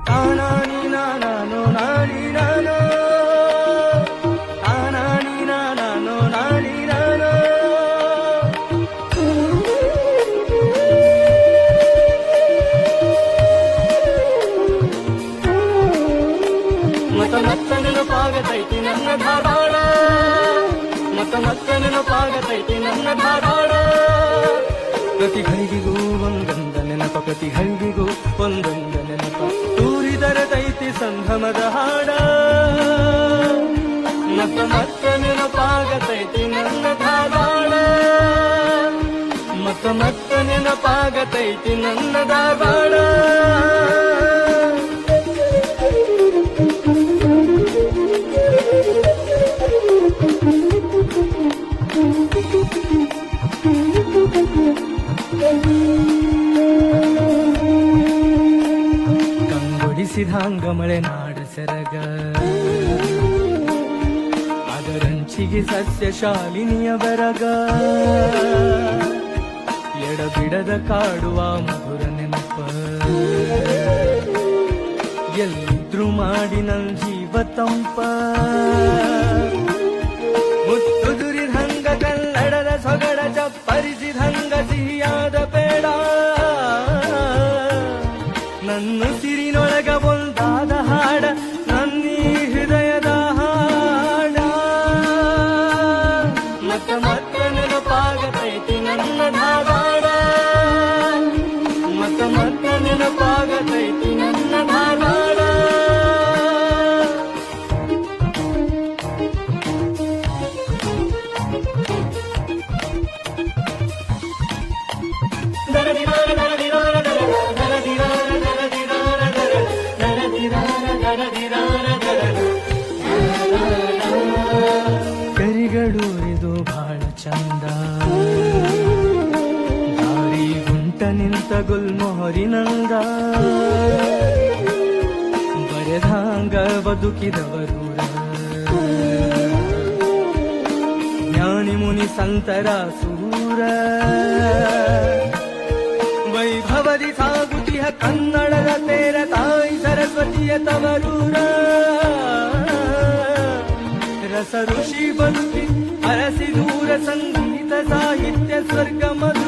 ತಾನಾನಿ ನಾನೋ ನಾನಿ ನಾನೋ ತಾನಾನಿ ನಾನೋ ನಾನಿ ನಾನೋ ಮತ್ತ ನೆನಪಾಗತೈತಿ ನನ್ನ ಧಾರವಾಡ ಮತ್ತ ನೆನಪಾಗತೈತಿ ನನ್ನ ಧಾರವಾಡ ಪ್ರತಿ ಘಳಿಗೆಗೂ ಒಂದೊಂದ ನೆನಪ ಪ್ರತಿ ಘಳಿಗೆಗೂ ಒಂದೊಂದ ನೆನಪ ತೂರಿದರದೈತಿ ಸಂಭ್ರಮದ ಹಾಡ ಮತ್ತ ನೆನಪಾಗತೈತಿ ನನ್ನ ಧಾರವಾಡ ಮತ್ತ ನೆನಪಾಗತೈತಿ ನನ್ನ ಧಾರವಾಡ ಕಂಗೊಳಿಸಿದಂಗ ಮಳೆನಾಡ ಸೆರಗ ಅದರಂಚಿಗೆ ಸಸ್ಯ ಶಾಲಿನಿಯ ಬರಗ ಎಡಬಿಡದ ಕಾಡುವ ಮಧುರ ನೆನಪ ಎಲ್ಲಿದ್ರು ಮಾಡಿ ನನ್ ಜೀವ ತಂಪ ಮುತ್ತುದುರಿದಂಗ ಕನ್ನಡದ ಸೊಗಡ ಚಪ್ಪರಿಸಿದಂಗ ಸಿಹಿಯಾದ ಬೇಡ ನನ್ನ ಸಿರಿನೊಳಗ ಒಂದಾದ ಹಾಡ ನನ್ನೀ ಹೃದಯದ ಹಾಡ ಮತ್ತ ನೆನಪಾಗತೈತಿ ನನ್ನ ಧಾರವಾಡ ಮತ್ತ ನೆನಪಾಗತೈತಿ ನನ್ನ ಧಾರವಾಡ ಕರಿಗಡೂರಿದು ಬಹಳ ಚಂದ ದಾರಿ ಗುಂಟ ನಿಂತ ಗುಲ್ಮೋಹರಿನಂದ ಬರೆದಾಂಗ ಬದುಕಿದವರೂರ ಜ್ಞಾನಿ ಮುನಿ ಸಂತರ ಸೂರ ವೈಭವದಿ ಸಾಗುತಿಯ ಕನ್ನಡದ ತೇರ ತಾಯಿ ಸರಸ್ವತಿಯ ತವರೂರ ರಸ ಋಷಿ ಬದುಕಿ ಅರಸಿ ದೂರ ಸಂಗೀತ ಸಾಹಿತ್ಯ ಸ್ವರ್ಗ ಮಧು